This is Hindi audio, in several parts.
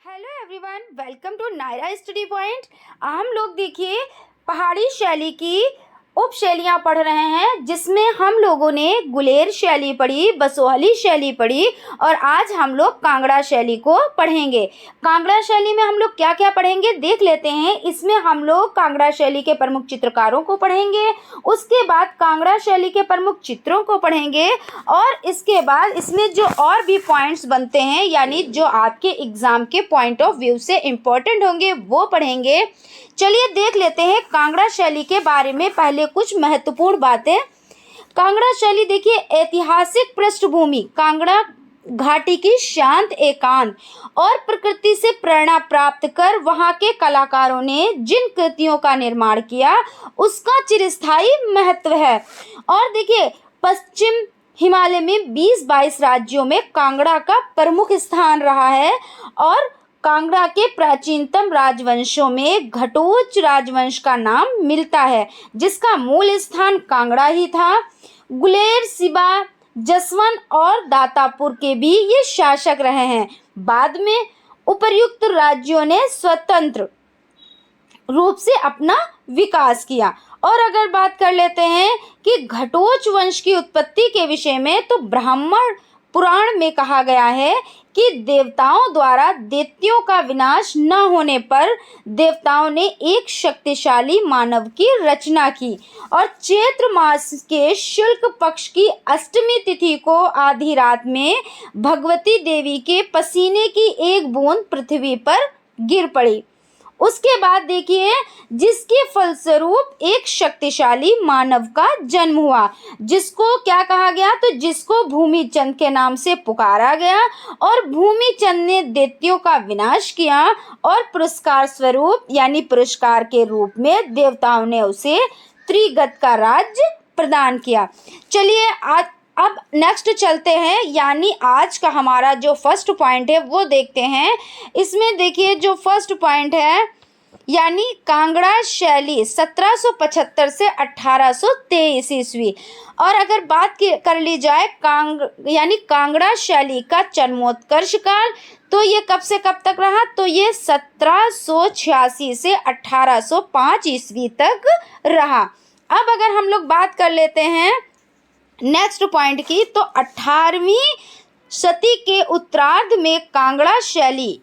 Hello everyone, welcome to Naira study point. हम लोग देखिए पहाड़ी शैली की उप शैलियाँ पढ़ रहे हैं, जिसमें हम लोगों ने गुलेर शैली पढ़ी, बसोहली शैली पढ़ी और आज हम लोग कांगड़ा शैली को पढ़ेंगे। कांगड़ा शैली में हम लोग क्या क्या पढ़ेंगे देख लेते हैं। इसमें हम लोग कांगड़ा शैली के प्रमुख चित्रकारों को पढ़ेंगे, उसके बाद कांगड़ा शैली के प्रमुख चित्रों को पढ़ेंगे और इसके बाद इसमें जो और भी पॉइंट्स बनते हैं, यानी जो आपके एग्जाम के पॉइंट ऑफ व्यू से इम्पोर्टेंट होंगे, वो पढ़ेंगे। चलिए देख लेते हैं कांगड़ा शैली के बारे में पहले कुछ महत्वपूर्ण बातें। कांगड़ा शैली देखिए, ऐतिहासिक पृष्ठभूमि कांगड़ा घाटी की शांत एकांत और प्रकृति से प्रेरणा प्राप्त कर वहां के कलाकारों ने जिन कृतियों का निर्माण किया उसका चिरस्थायी महत्व है। और देखिए पश्चिम हिमालय में 20-22 राज्यों में कांगड़ा का प्रमुख स्थान रहा है और कांगड़ा के प्राचीनतम राजवंशों में घटोच राजवंश का नाम मिलता है, जिसका मूल स्थान कांगड़ा ही था। गुलेर, सिबा, जसवंत और दातापुर के भी ये शासक रहे हैं। बाद में उपर्युक्त राज्यों ने स्वतंत्र रूप से अपना विकास किया। और अगर बात कर लेते हैं कि घटोच वंश की उत्पत्ति के विषय में, तो ब्राह्मण पुराण में कहा गया है कि देवताओं द्वारा दैत्यों का विनाश न होने पर देवताओं ने एक शक्तिशाली मानव की रचना की और चैत्र मास के शुक्ल पक्ष की अष्टमी तिथि को आधी रात में भगवती देवी के पसीने की एक बूंद पृथ्वी पर गिर पड़ी। उसके बाद देखिए, जिसके फलस्वरूप एक शक्तिशाली मानव का जन्म हुआ, जिसको क्या कहा गया, तो जिसको भूमिचंद के नाम से पुकारा गया। और भूमिचंद ने दैत्यों का विनाश किया और पुरस्कार स्वरूप यानी पुरस्कार के रूप में देवताओं ने उसे त्रिगत का राज्य प्रदान किया। चलिए अब नेक्स्ट चलते हैं, यानी आज का हमारा जो फर्स्ट पॉइंट है वो देखते हैं। इसमें देखिए जो फर्स्ट पॉइंट है, यानी कांगड़ा शैली 1775 से 1823 ईस्वी। और अगर बात कर ली जाए यानी कांगड़ा शैली का जन्मोत्कर्ष काल, तो ये कब से कब तक रहा, तो ये 1786 से 1805 ईस्वी तक रहा। अब अगर हम लोग बात कर लेते हैं नेक्स्ट पॉइंट की, तो 18वीं सदी के उत्तरार्ध में कांगड़ा शैली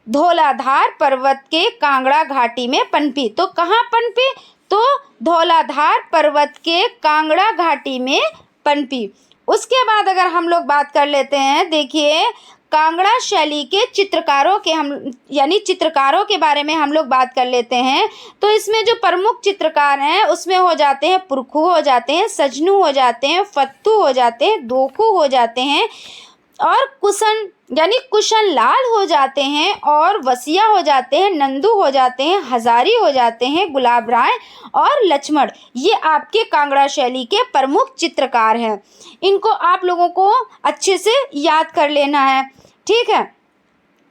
धौलाधार पर्वत के कांगड़ा घाटी में पनपी। तो कहाँ पनपी, तो धौलाधार पर्वत के कांगड़ा घाटी में पनपी। उसके बाद अगर हम लोग बात कर लेते हैं, देखिए कांगड़ा शैली के चित्रकारों के बारे में हम लोग बात कर लेते हैं। तो इसमें जो प्रमुख चित्रकार हैं उसमें हो जाते हैं पुरखू, हो जाते हैं सजनू, हो जाते हैं फत्तू, हो जाते हैं दोखू, हो जाते हैं और कुशन लाल हो जाते हैं और वसिया हो जाते हैं, नंदू हो जाते हैं, हजारी हो जाते हैं, गुलाब राय और लक्ष्मण। ये आपके कांगड़ा शैली के प्रमुख चित्रकार हैं। इनको आप लोगों को अच्छे से याद कर लेना है, ठीक है।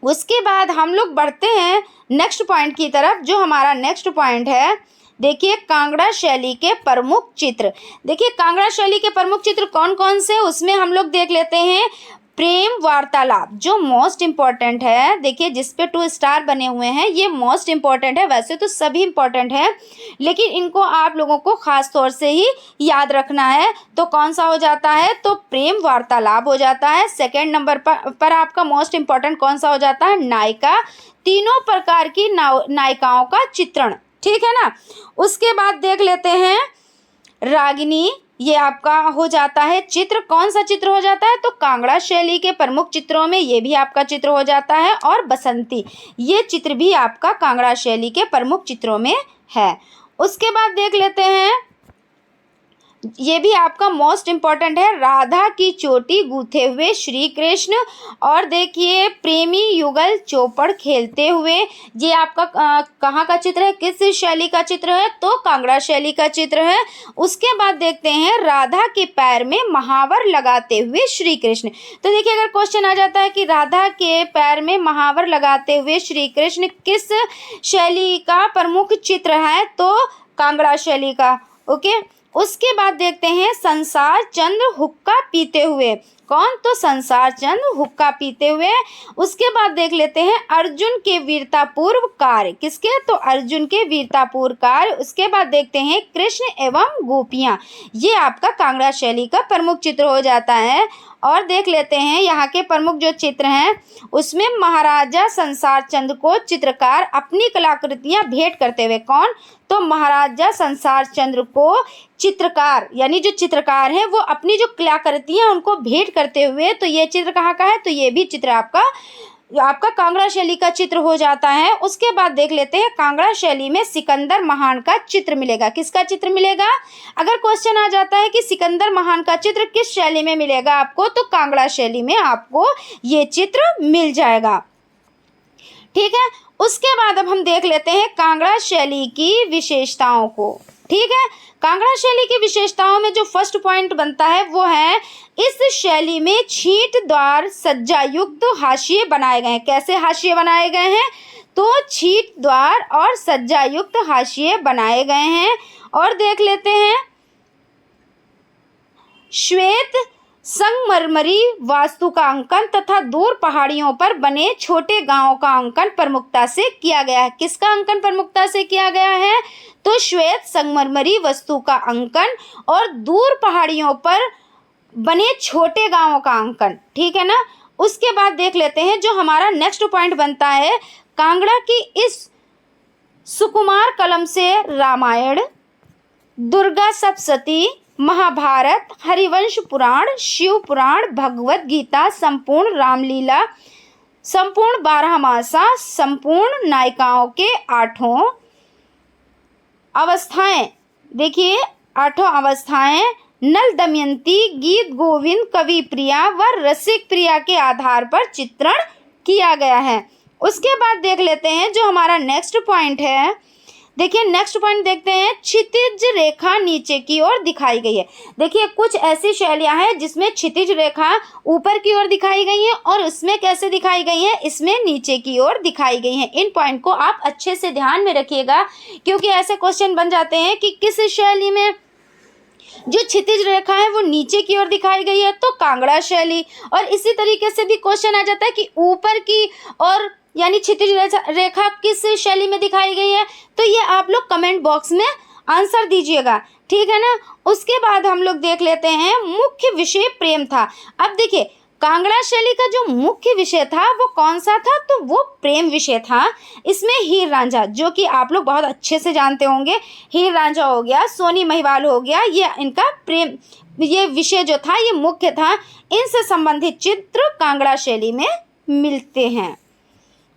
उसके बाद हम लोग बढ़ते हैं नेक्स्ट पॉइंट की तरफ। जो हमारा नेक्स्ट पॉइंट है, देखिए कांगड़ा शैली के प्रमुख चित्र। देखिए कांगड़ा शैली के प्रमुख चित्र कौन कौन से, उसमें हम लोग देख लेते हैं प्रेम वार्तालाप, जो मोस्ट इम्पॉर्टेंट है। देखिए जिस पे 2 स्टार बने हुए हैं ये मोस्ट इम्पॉर्टेंट है, वैसे तो सभी इम्पॉर्टेंट है लेकिन इनको आप लोगों को खास तौर से ही याद रखना है। तो कौन सा हो जाता है, तो प्रेम वार्तालाप हो जाता है। सेकंड नंबर पर आपका मोस्ट इम्पॉर्टेंट कौन सा हो जाता है, नायिका, तीनों प्रकार की नायिकाओं का चित्रण, ठीक है ना। उसके बाद देख लेते हैं रागिनी, ये आपका हो जाता है चित्र। कौन सा चित्र हो जाता है, तो कांगड़ा शैली के प्रमुख चित्रों में ये भी आपका चित्र हो जाता है। और बसंती, ये चित्र भी आपका कांगड़ा शैली के प्रमुख चित्रों में है। उसके बाद देख लेते हैं, ये भी आपका मोस्ट इम्पॉर्टेंट है, राधा की चोटी गूंथे हुए श्री कृष्ण। और देखिए प्रेमी युगल चौपड़ खेलते हुए, ये आपका कहाँ का चित्र है, किस शैली का चित्र है, तो कांगड़ा शैली का चित्र है। उसके बाद देखते हैं राधा के पैर में महावर लगाते हुए श्री कृष्ण। तो देखिए अगर क्वेश्चन आ जाता है कि राधा के पैर में महावर लगाते हुए श्री कृष्ण किस शैली का प्रमुख चित्र है, तो कांगड़ा शैली का, ओके। उसके बाद देखते हैं संसार चंद्र हुक्का पीते हुए। कौन? तो संसार चंद्र हुक्का पीते हुए। उसके बाद देख लेते हैं अर्जुन के वीरतापूर्व कार्य। किसके? तो अर्जुन के वीरतापूर्व कार्य। उसके बाद देखते हैं कृष्ण एवं गोपियाँ। ये आपका कांगड़ा शैली का प्रमुख चित्र हो जाता है। और देख लेते हैं यहाँ के प्रमुख जो चित्र हैं उसमें महाराजा संसार चंद्र को चित्रकार अपनी कलाकृतियाँ भेंट करते हुए। कौन? तो महाराजा संसार चंद्र को चित्रकार यानी जो चित्रकार हैं वो अपनी जो कलाकृतियाँ उनको भेंट करते हुए। तो ये चित्र कहाँ का है? तो ये भी चित्र आपका कांगड़ा शैली का चित्र हो जाता है। उसके बाद देख लेते हैं कांगड़ा शैली में सिकंदर महान का चित्र मिलेगा। किसका चित्र मिलेगा? अगर क्वेश्चन आ जाता है कि सिकंदर महान का चित्र किस शैली में मिलेगा आपको, तो कांगड़ा शैली में आपको ये चित्र मिल जाएगा। ठीक है। उसके बाद अब हम देख लेते हैं कांगड़ा शैली की विशेषताओं को। ठीक है। कांगड़ा शैली की विशेषताओं में जो फर्स्ट पॉइंट बनता है वो है इस शैली में छींटद्वार सज्जा युक्त हाशिए बनाए गए हैं। कैसे हाशिए बनाए गए हैं? तो छींटद्वार और सज्जा युक्त हाशिए बनाए गए हैं। और देख लेते हैं श्वेत संगमरमरी वास्तु का अंकन तथा दूर पहाड़ियों पर बने छोटे गांवों का अंकन प्रमुखता से किया गया है। किसका अंकन प्रमुखता से किया गया है? तो श्वेत संगमरमरी वस्तु का अंकन और दूर पहाड़ियों पर बने छोटे गांवों का अंकन। ठीक है ना। उसके बाद देख लेते हैं जो हमारा नेक्स्ट पॉइंट बनता है कांगड़ा की इस सुकुमार कलम से रामायण, दुर्गा सप्तशती, महाभारत, हरिवंश पुराण, शिव पुराण, भगवत गीता, संपूर्ण रामलीला, संपूर्ण बारहमासा, संपूर्ण नायिकाओं के आठों अवस्थाएं। देखिए 8 अवस्थाएं नल दमयंती, गीत गोविंद, कवि प्रिया व रसिक प्रिया के आधार पर चित्रण किया गया है। उसके बाद देख लेते हैं जो हमारा नेक्स्ट पॉइंट है। देखिए नेक्स्ट पॉइंट देखते हैं क्षितिज रेखा नीचे की ओर दिखाई गई है। देखिए कुछ ऐसी शैलियां हैं जिसमें क्षितिज रेखा ऊपर की ओर दिखाई गई है और उसमें कैसे दिखाई गई है? इसमें नीचे की ओर दिखाई गई है। इन पॉइंट को आप अच्छे से ध्यान में रखिएगा क्योंकि ऐसे क्वेश्चन बन जाते हैं कि किस शैली में जो क्षितिज रेखा है वो नीचे की ओर दिखाई गई है, तो कांगड़ा शैली। और इसी तरीके से भी क्वेश्चन आ जाता है कि ऊपर की और यानी क्षितिज रेखा किस शैली में दिखाई गई है, तो ये आप लोग कमेंट बॉक्स में आंसर दीजिएगा। ठीक है ना। उसके बाद हम लोग देख लेते हैं मुख्य विषय प्रेम था। अब देखिए कांगड़ा शैली का जो मुख्य विषय था वो कौन सा था? तो वो प्रेम विषय था। इसमें हीर रांझा जो कि आप लोग बहुत अच्छे से जानते होंगे, हीर रांझा हो गया, सोनी महिवाल हो गया, ये इनका प्रेम ये विषय जो था ये मुख्य था। इनसे संबंधित चित्र कांगड़ा शैली में मिलते हैं।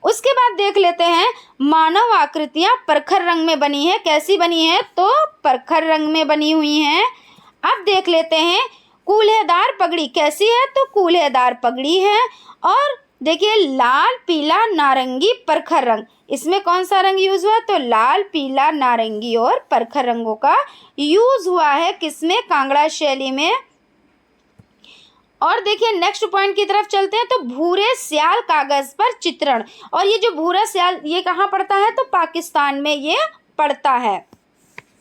उसके बाद देख लेते हैं मानव आकृतियां परखर रंग में बनी है। कैसी बनी है? तो परखर रंग में बनी हुई हैं। अब देख लेते हैं कूल्हेदार पगड़ी कैसी है? तो कूल्हेदार पगड़ी है। और देखिए लाल पीला नारंगी परखर रंग, इसमें कौन सा रंग यूज हुआ? तो लाल पीला नारंगी और परखर रंगों का यूज हुआ है। किसमें? कांगड़ा शैली में। और देखिए नेक्स्ट पॉइंट की तरफ चलते हैं तो भूरे स्याल कागज पर चित्रण। और ये जो भूरा स्याल ये कहाँ पड़ता है? तो पाकिस्तान में ये पड़ता है।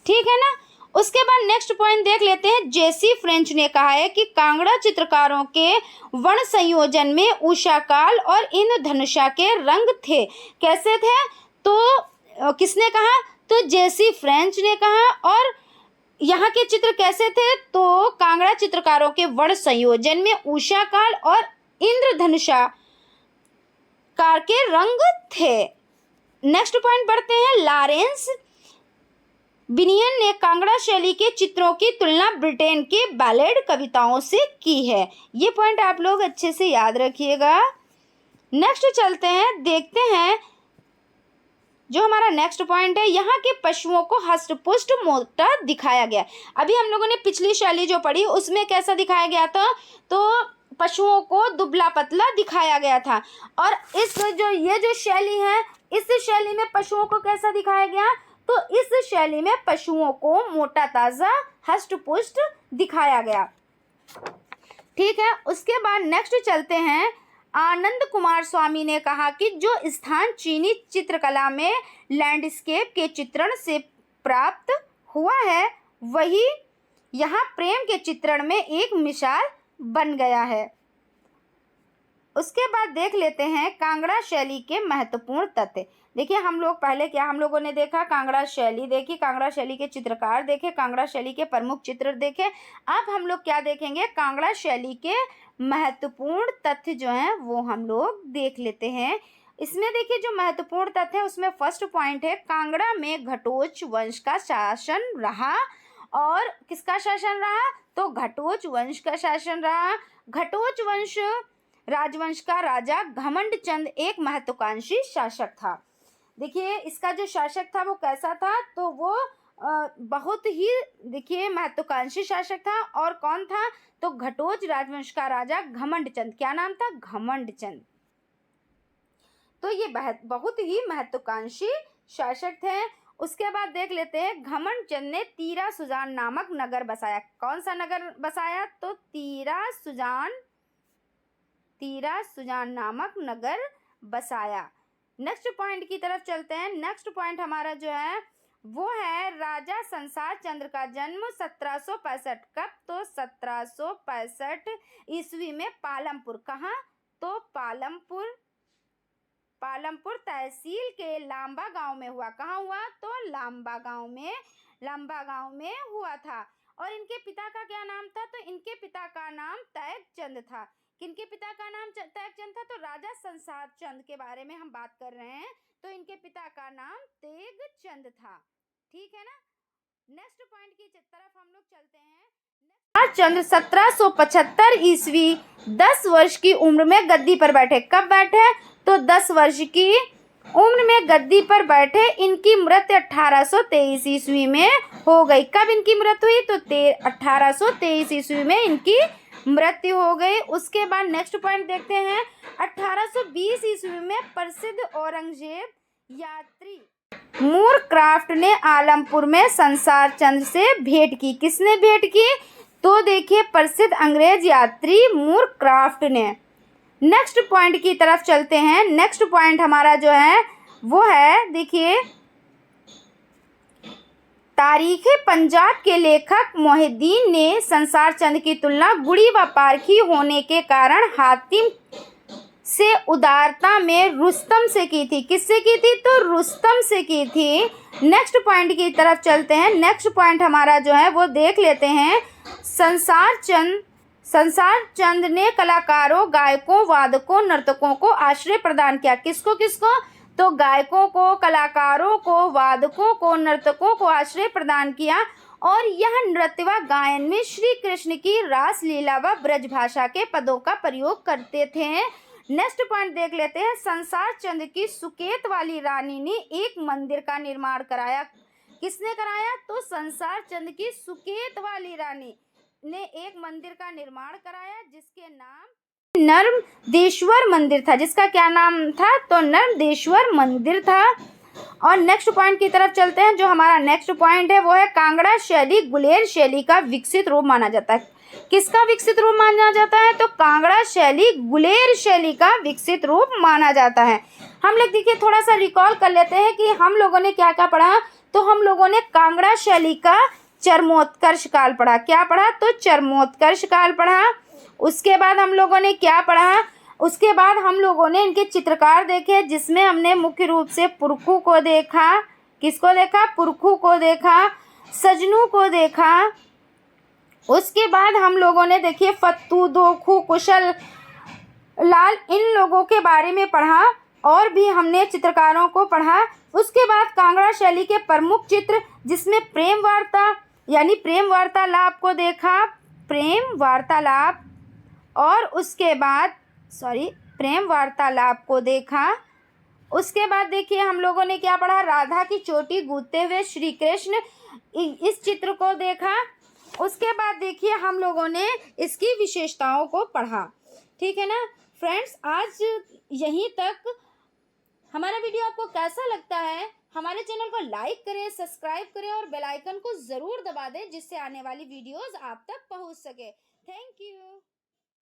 ठीक है ना। उसके बाद नेक्स्ट पॉइंट देख लेते हैं जेसी फ्रेंच ने कहा है कि कांगड़ा चित्रकारों के वर्ण संयोजन में उषा काल और इंद्रधनुषा के रंग थे। कैसे थे? तो किसने कहा? तो जेसी फ्रेंच ने कहा। और यहाँ के चित्र कैसे थे? तो कांगड़ा चित्रकारों के वर्ण संयोजन में उषा काल और इंद्रधनुषा कार के रंग थे। नेक्स्ट पॉइंट बढ़ते हैं लॉरेंस बिनियन ने कांगड़ा शैली के चित्रों की तुलना ब्रिटेन के बैलेड कविताओं से की है। ये पॉइंट आप लोग अच्छे से याद रखिएगा। नेक्स्ट चलते हैं, देखते हैं जो हमारा नेक्स्ट पॉइंट है, यहाँ के पशुओं को हष्टपुष्ट मोटा दिखाया गया। अभी हम लोगों ने पिछली शैली जो पढ़ी उसमें कैसा दिखाया गया था? तो पशुओं को दुबला पतला दिखाया गया था। और ये जो शैली है इस शैली में पशुओं को कैसा दिखाया गया? तो इस शैली में पशुओं को मोटा ताजा हष्टपुष्ट दिखाया गया। ठीक है। उसके बाद नेक्स्ट चलते हैं, आनंद कुमार स्वामी ने कहा कि जो स्थान चीनी चित्रकला में लैंडस्केप के चित्रण से प्राप्त हुआ है वही यहाँ प्रेम के चित्रण में एक मिसाल बन गया है। उसके बाद देख लेते हैं कांगड़ा शैली के महत्वपूर्ण तथ्य। देखिए हम लोग पहले क्या हम लोगों ने देखा, कांगड़ा शैली देखी, कांगड़ा शैली के चित्रकार देखे, कांगड़ा शैली के प्रमुख चित्र देखे। अब हम लोग क्या देखेंगे, कांगड़ा शैली के महत्वपूर्ण तथ्य जो हैं वो हम लोग देख लेते हैं। इसमें देखिए जो महत्वपूर्ण तथ्य है उसमें फर्स्ट पॉइंट है, कांगड़ा में घटोच वंश का शासन रहा। और किसका शासन रहा, तो घटोच वंश का शासन रहा। घटोच वंश राजवंश का राजा घमंड चंद एक महत्वाकांक्षी शासक था। देखिए इसका जो शासक था वो कैसा था, तो वो बहुत ही देखिए महत्वाकांक्षी शासक था। और कौन था, तो घटोच राजवंश का राजा घमंड चंद। क्या नाम था, घमंड चंद। तो ये बहुत ही महत्वाकांक्षी शासक थे। उसके बाद देख लेते हैं, घमंड चंद ने तीरा सुजान नामक नगर बसाया। कौन सा नगर बसाया, तो तीरा सुजान नामक नगर बसाया। नेक्स्ट पॉइंट की तरफ चलते हैं। नेक्स्ट पॉइंट हमारा जो है वो है, राजा संसार चंद्र का जन्म 1765 कब, तो 1765 ईस्वी में पालमपुर। कहाँ, तो पालमपुर तहसील के लांबा गांव में हुआ। कहाँ हुआ, तो लांबा गांव में हुआ था। और इनके पिता का क्या नाम था, तो इनके पिता का नाम तैग चंद था। किनके पिता का नाम तैग चंद था, तो राजा संसार चंद के बारे में हम बात कर रहे हैं। तो इनके पिता का नाम तेग चंद था। ठीक है ना। नेक्स्ट पॉइंट की तरफ हम लोग चलते हैं। चंद 1775 ईस्वी 10 वर्ष की उम्र में गद्दी पर बैठे। कब बैठे, तो 10 वर्ष की उम्र में गद्दी पर बैठे। इनकी मृत्यु 1823 ईस्वी में हो गई। कब इनकी मृत्यु हुई, तो 1823 ईस्वी में इनकी मृत्यु हो गई। उसके बाद नेक्स्ट पॉइंट देखते हैं, 1820 ईस्वी में प्रसिद्ध औरंगजेब यात्री मूरक्राफ्ट ने आलमपुर में संसार चंद से भेंट की। किसने भेंट की, तो देखिए प्रसिद्ध अंग्रेज यात्री मूरक्राफ्ट ने। नेक्स्ट पॉइंट की तरफ चलते हैं। नेक्स्ट पॉइंट हमारा जो है वो है, देखिए तारीख़े पंजाब के लेखक मोहिउद्दीन ने संसार चंद की तुलना गुड़ी व पारखी होने के कारण हातिम से उदारता में रुस्तम से की थी। किससे की थी, तो रुस्तम से की थी। नेक्स्ट पॉइंट की तरफ चलते हैं। नेक्स्ट पॉइंट हमारा जो है वो देख लेते हैं, संसार चंद ने कलाकारों, गायकों, वादकों, नर्तकों को आश्रय प्रदान किया। किसको, तो गायकों को, कलाकारों को, वादकों को, नर्तकों को आश्रय प्रदान किया। और यह नृत्य व गायन में श्री कृष्ण की रास लीला व ब्रज भाषा के पदों का प्रयोग करते थे। नेक्स्ट पॉइंट देख लेते हैं, संसार चंद की सुकेत वाली रानी ने एक मंदिर का निर्माण कराया। किसने कराया, तो संसार चंद की सुकेत वाली रानी ने एक मंदिर का निर्माण कराया जिसके नाम नर्मदेश्वर मंदिर था। जिसका क्या नाम था, तो नर्मदेश्वर मंदिर था। और नेक्स्ट पॉइंट की तरफ चलते हैं। जो हमारा नेक्स्ट पॉइंट है वो है, कांगड़ा शैली गुलेर शैली का विकसित रूप माना जाता है। किसका विकसित रूप माना जाता है, तो कांगड़ा शैली गुलेर शैली का विकसित रूप माना जाता है। हम लोग देखिए थोड़ा सा रिकॉल कर लेते हैं कि हम लोगों ने क्या क्या पढ़ा। तो हम लोगों ने कांगड़ा शैली का चरमोत्कर्ष काल पढ़ा। क्या पढ़ा, तो चरमोत्कर्ष काल पढ़ा। उसके बाद हम लोगों ने क्या पढ़ा, उसके बाद हम लोगों ने इनके चित्रकार देखे, जिसमें हमने मुख्य रूप से पुरखू को देखा। किसको देखा, पुरखू को देखा, सजनू को देखा। उसके बाद हम लोगों ने देखिए फत्तू, दोखू, कुशल लाल, इन लोगों के बारे में पढ़ा। और भी हमने चित्रकारों को पढ़ा। उसके बाद कांगड़ा शैली के प्रमुख चित्र, जिसमें प्रेम वार्ता यानी प्रेम वार्तालाप को देखा, प्रेम वार्तालाप। और उसके बाद प्रेम वार्तालाप को देखा। उसके बाद देखिए हम लोगों ने क्या पढ़ा, राधा की चोटी गूंथते हुए श्री कृष्ण, इस चित्र को देखा। उसके बाद देखिए हम लोगों ने इसकी विशेषताओं को पढ़ा। ठीक है ना फ्रेंड्स, आज यहीं तक। हमारा वीडियो आपको कैसा लगता है, हमारे चैनल को लाइक करें, सब्सक्राइब करें और बेल आइकन को ज़रूर दबा दें, जिससे आने वाली वीडियोस आप तक पहुंच सके। Thank you.